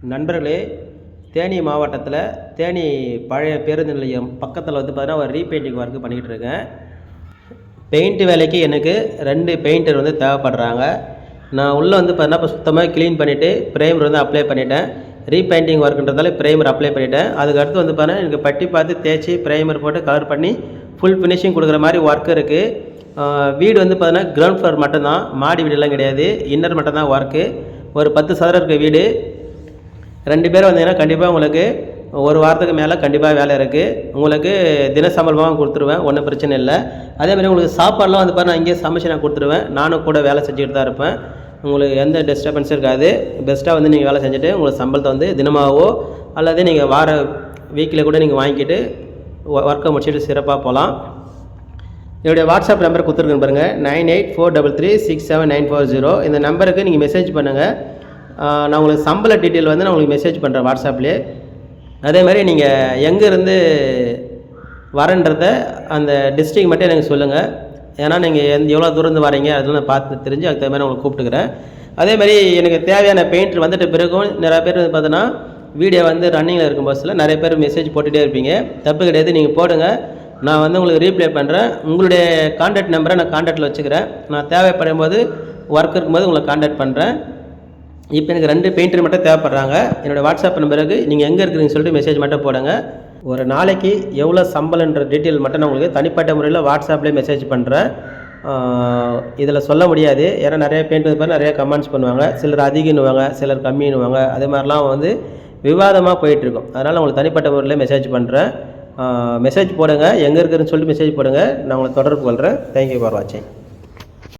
நண்பர்களே, தேனி மாவட்டத்தில் தேனி பழைய பேருந்து நிலையம் பக்கத்தில் வந்து பார்த்தீங்கன்னா ஒரு ரீபெயிண்டிங் ஒர்க்கு பண்ணிக்கிட்டு இருக்கேன். பெயிண்ட் வேலைக்கு எனக்கு 2 பெயிண்டர் வந்து தேவைப்படுறாங்க. நான் உள்ளே வந்து பார்த்தீங்கன்னா இப்போ சுத்தமாக க்ளீன் பண்ணிவிட்டு ப்ரைமர் வந்து அப்ளை பண்ணிட்டேன். ரீபெயிண்டிங் ஒர்க்குன்றதால ப்ரைமர் அப்ளை பண்ணிவிட்டேன். அதுக்கடுத்து வந்து பார்த்தீங்கன்னா எனக்கு பட்டி பார்த்து தேய்ச்சி ப்ரைமர் போட்டு கலர் பண்ணி ஃபுல் ஃபினிஷிங் கொடுக்குற மாதிரி ஒர்க் இருக்குது. வீடு வந்து பார்த்தீங்கன்னா கிரவுண்ட் ஃப்ளோர் மட்டும்தான், மாடி வீடெல்லாம் கிடையாது. இன்னர் மட்டும்தான் ஒர்க்கு. ஒரு 10 சதுரம் இருக்க வீடு. 2 பேர் வந்தீங்கன்னா கண்டிப்பாக உங்களுக்கு ஒரு வாரத்துக்கு மேலே கண்டிப்பாக வேலை இருக்குது. உங்களுக்கு தின சம்பளமாகவும் கொடுத்துருவேன், ஒன்றும் பிரச்சனை இல்லை. அதேமாதிரி உங்களுக்கு சாப்பாடெலாம் வந்து பாருங்கள், நான் இங்கேயே சமைச்சு நான் கொடுத்துருவேன். நானும் கூட வேலை செஞ்சுக்கிட்டு தான் இருப்பேன். உங்களுக்கு எந்த டிஸ்டர்பன்ஸும் இருக்காது. பெஸ்ட்டாக வந்து நீங்கள் வேலை செஞ்சுட்டு உங்களுக்கு சம்பளத்தை வந்து தினமாகவோ அல்லது நீங்கள் வார வீக்கில் கூட நீங்கள் வாங்கிக்கிட்டு ஒர்க்கை முடிச்சுட்டு சிறப்பாக போகலாம். என்னுடைய வாட்ஸ்அப் நம்பர் கொடுத்துருக்கேன் பாருங்கள், 9843367940. இந்த நம்பருக்கு நீங்கள் மெசேஜ் பண்ணுங்கள். நான் உங்களுக்கு சம்பள டீட்டெயில் வந்து நான் உங்களுக்கு மெசேஜ் பண்ணுறேன் வாட்ஸ்அப்லேயே. அதே மாதிரி நீங்கள் எங்கேருந்து வரன்றத அந்த டிஸ்ட்ரிக் மட்டும் எனக்கு சொல்லுங்கள். ஏன்னா நீங்கள் எவ்வளோ தூரம் வரீங்க அதெல்லாம் நான் பார்த்து தெரிஞ்சு அதுக்கு மாதிரி உங்களுக்கு கூப்பிட்டுக்கிறேன். அதேமாதிரி எனக்கு தேவையான பெயிண்ட் வந்துட்ட பிறகும் நிறையா பேர் வந்து பார்த்தோன்னா வீடியோ வந்து ரன்னிங்கில் இருக்கும் பஸ்ஸில் நிறைய பேர் மெசேஜ் போட்டுகிட்டே இருப்பீங்க. தப்பு கிடையாது, நீங்கள் போடுங்க. நான் வந்து உங்களுக்கு ரீப்ளை பண்ணுறேன். உங்களுடைய கான்டாக்ட் நம்பரை நான் கான்டாக்டில் வச்சுக்கிறேன். நான் தேவைப்படும் போது ஒர்க் இருக்கும்போது உங்களை கான்டாக்ட் பண்ணுறேன். இப்போ எனக்கு 2 பெயிண்டர் மட்டும் தேவைப்படுறாங்க. என்னோடய வாட்ஸ்அப் நம்பருக்கு நீங்கள் எங்கே இருக்கிறீங்கன்னு சொல்லிட்டு மெசேஜ் மட்டும் போடுங்க. ஒரு நாளைக்கு எவ்வளோ சம்பளன்ற டீட்டெயில் மட்டும் நான் உங்களுக்கு தனிப்பட்ட முறையில் வாட்ஸ்அப்லேயே மெசேஜ் பண்ணுறேன். இதில் சொல்ல முடியாது. ஏன்னா நிறைய பெயிண்ட் வந்து நிறைய கமெண்ட்ஸ் பண்ணுவாங்க. சிலர் அதிகம்னுவாங்க, சிலர் கம்மின்னுவாங்க. அதே மாதிரிலாம் வந்து விவாதமாக போயிட்டுருக்கும். அதனால் உங்களுக்கு தனிப்பட்ட முறையில் மெசேஜ் பண்ணுறேன். மெசேஜ் போடுங்க, எங்கே இருக்குதுன்னு சொல்லிட்டு மெசேஜ் போடுங்க. நான் உங்களை தொடர்பு கொள்கிறேன். தேங்க்யூ ஃபார் வாட்சிங்.